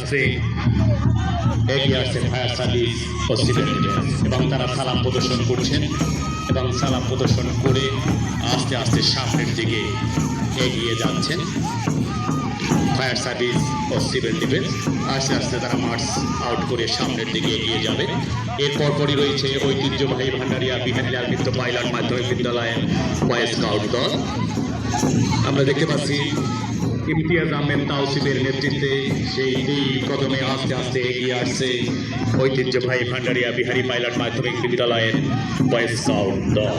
আসছে fire service ও civil defence এবং তারা সালাম প্রদর্শন করছেন এবং সালাম প্রদর্শন করে আস্তে আস্তে সামনের দিকে এগিয়ে যাচ্ছেন। ফায়ার সার্ভিস ও সিভিল ডিফেন্স আস্তে আস্তে তারা মার্চ আউট করে সামনের দিকে এগিয়ে যাবে। এরপর পরই রয়েছে ঐতিহ্যবাহী ভান্ডারিয়া বিহারীলাল মিত্র পাইলট মাধ্যমিক বিদ্যালয়ের বয়েজ স্কাউট দল। আমরা দেখতে পাচ্ছি ইমতিয়াজ আহমেদ তাওসিফের নেতৃত্বে সেই কদমে আস্তে আস্তে এগিয়ে আসছে ঐতিহ্যবাহী ভান্ডারিয়া বিহারী পাইলট মাধ্যমিক বিদ্যালয়ের বয়েজ স্কাউট দল।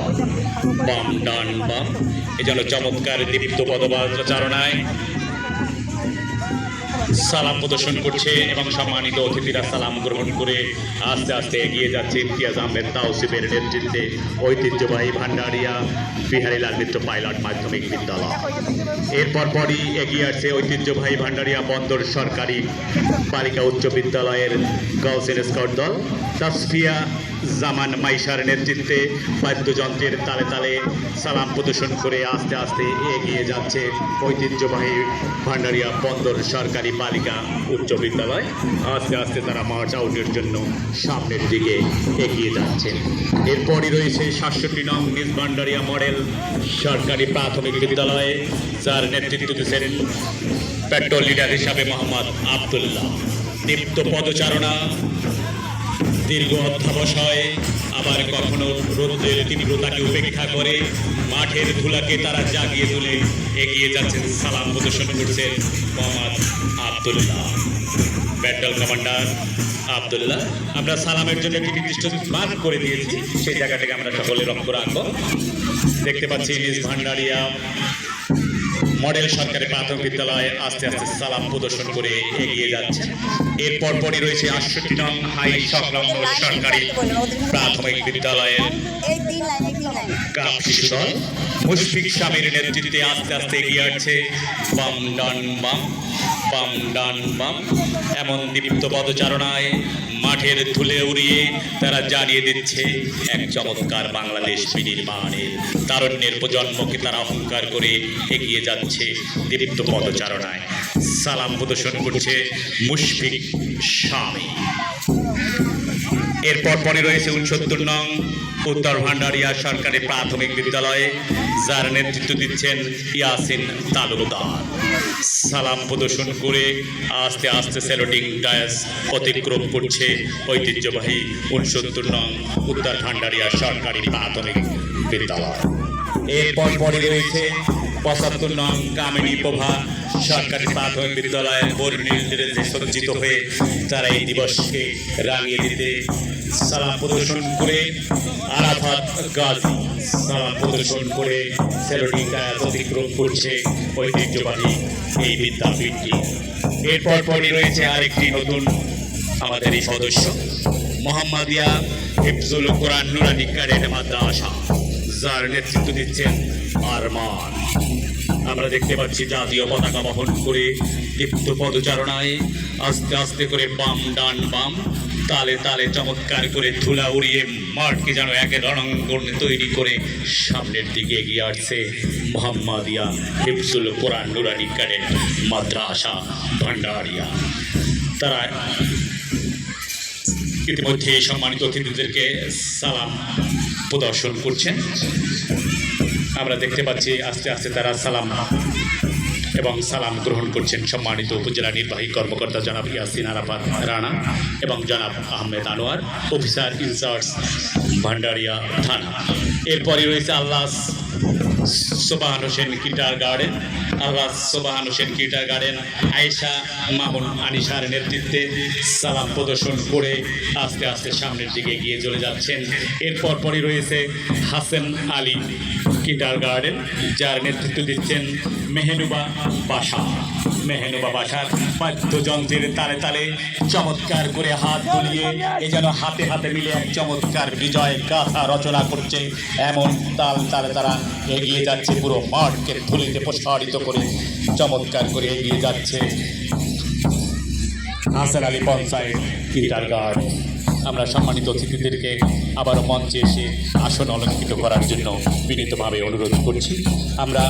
বাম ডান বাম এ যেন চমৎকার দীপ্ত পদচারণায় সালাম প্রদর্শন করছে এবং সম্মানিত অতিথিরা সালাম গ্রহণ করে আস্তে আস্তে এগিয়ে যাচ্ছে ইমতিয়াজ আহমেদ তাওসিফের নেতৃত্বে ঐতিহ্যবাহী ভান্ডারিয়া বিহারীলাল মিত্র পাইলট মাধ্যমিক বিদ্যালয়। এরপর পরই এগিয়ে আসছে ঐতিহ্যবাহী ভান্ডারিয়া বন্দর সরকারি বালিকা উচ্চ বিদ্যালয়ের গার্লস এন্ড স্কাউট দল। তাসফিয়া জামান মাইশার নেতৃত্বে বাদ্যযন্ত্রের তালে তালে সালাম প্রদর্শন করে আস্তে আস্তে এগিয়ে যাচ্ছে ঐতিহ্যবাহী ভান্ডারিয়া বন্দর সরকারি বালিকা উচ্চ বিদ্যালয়। আস্তে আস্তে তারা মার্চ আউটের জন্য সামনের দিকে এগিয়ে যাচ্ছেন। এরপরই রয়েছে ৬৭ নং নিজ ভান্ডারিয়া মডেল সরকারি প্রাথমিক বিদ্যালয়ে, যার নেতৃত্ব দিচ্ছেন পেট্রোল লিডার হিসাবে মোহাম্মদ আবদুল্লাহ। দীপ্ত পদচারণা, দীর্ঘ অধ্যাবসায়, আবার কখনো রোদের তীব্রতাকে উপেক্ষা করে মাঠের ধুলাকে তারা জাগিয়ে তুলে এগিয়ে যাচ্ছেন। সালাম প্রদর্শন করছেন মোহাম্মদ আবদুল্লাহ, ব্যাটাল কমান্ডার আবদুল্লাহ। আমরা সালামের জন্য একটি নির্দিষ্ট মার্ক করে দিয়েছি, সেই জায়গাটাকে আমরা সকলে লক্ষ্য রাখবো। দেখতে পাচ্ছি নিজ ভান্ডারিয়া মডেল সরকারি প্রাথমিক বিদ্যালয়ে আস্তে আস্তে সালাম প্রদর্শন করে এগিয়ে যাচ্ছে। এরপর পরই রয়েছে ৬৮ নং হাই সংলগ্ন সরকারি প্রাথমিক বিদ্যালয়ের কাপ শিশু দল। মুশফিক স্বামীর নেতৃত্বে আস্তে আস্তে এগিয়ে আসছে বাম ডান বাম বাম ডান বাম। এমন দীপ্ত পদচারণায় মাঠের ধুলে উড়িয়ে তারা জানিয়ে দিচ্ছে এক চমৎকার বাংলাদেশ বিনির্মাণে তারুণ্যের প্রজন্মকে তারা অহংকার করে এগিয়ে যাচ্ছে দীপ্ত পদচারণায়। সালাম প্রদর্শন করছে মুশফিক স্বামী। এরপর পরে রয়েছে ৬৯ নং উত্তর ভান্ডারিয়া সরকারি প্রাথমিক বিদ্যালয়ে, যার নেতৃত্ব দিচ্ছেন ইয়াসিন তালুকদার। সালাম প্রদর্শন করে আস্তে আস্তে স্যালুটিং ডায়াস অতিক্রম করছে ঐতিহ্যবাহী ৬৯ নং উত্তর ভান্ডারিয়া সরকারি প্রাথমিক বিদ্যালয়। এরপর পরে রয়েছে ৭৫ নং কামিনী প্রভা সরকারি প্রাথমিক বিদ্যালয়ের বর্ণিল ড্রেসে সজ্জিত হয়ে তারা এই দিবসকে রাঙিয়ে দিতে সালাম প্রদর্শন করে আরাফাত গাজী সালাম প্রদর্শন করে স্যালুটিং ডায়াস অতিক্রম করছে ঐতিহ্যবাহী এই বিদ্যাপীঠটি। এরপর পরই রয়েছে আরেকটি নতুন আমাদের এই সদস্য মোহাম্মদিয়া হিফজুল কোরআন নুরানি ক্যাডেট মাদ্রাসা, যার নেতৃত্ব দিচ্ছেন আরমান। আমরা দেখতে পাচ্ছি জাতীয় পতাকা বহন করে দীপ্ত পদচারণায় আস্তে আস্তে করে বাম ডান বাম তালে তালে চমৎকার করে ধুলা উড়িয়ে মাঠকে যেন একে রণাঙ্গন তৈরি করে সামনের দিকে এগিয়ে আসছে মোহাম্মদিয়া হিফজুল কোরআন নুরানি ক্যাডেট মাদ্রাসা ভান্ডারিয়া। তারা ইতিমধ্যে সম্মানিত অতিথিদেরকে সালাম প্রদর্শন করছেন। আমরা দেখতে পাচ্ছি আস্তে আস্তে তারা সালাম এবং সালাম গ্রহণ করছেন সম্মানিত উপজেলা নির্বাহী কর্মকর্তা জনাব ইয়াসিন আরাফাত রানা এবং জনাব আহমেদ আনোয়ার, অফিসার ইনচার্জ ভান্ডারিয়া থানা। এরপরই রয়েছে আল্লাহ সোবাহান হোসেন কিন্ডার গার্ডেন, আল্লাহ সোবাহান হোসেন কিন্ডার গার্ডেন আয়েশা মামুন আনিসার নেতৃত্বে সালাম প্রদর্শন করে আস্তে আস্তে সামনের দিকে এগিয়ে চলে যাচ্ছেন। এরপর পরই রয়েছে হাসান আলী কিন্ডার গার্ডেন, যার নেতৃত্ব দিচ্ছেন মেহনুবা বাসা। মেহনুবা বাসার বাদ্যযন্ত্রের তালে তালে চমৎকার করে হাত বুলিয়ে এ যেন হাতে হাতে মিলে এক চমৎকার বিজয় গাথা রচনা করছে। এমন তাল তালে তারা এগিয়ে যাচ্ছে, পুরো মাঠকে ধুলিতে প্রসারিত করে চমৎকার করে এগিয়ে যাচ্ছে হাসান আলী পঞ্চায়েত কিন্ডার গার্ডেন। আমরা সম্মানিত অতিথিদেরকে আবারও মঞ্চে এসে আসন অলঙ্কৃত করার জন্য বিনীতভাবে অনুরোধ করছি। আমরা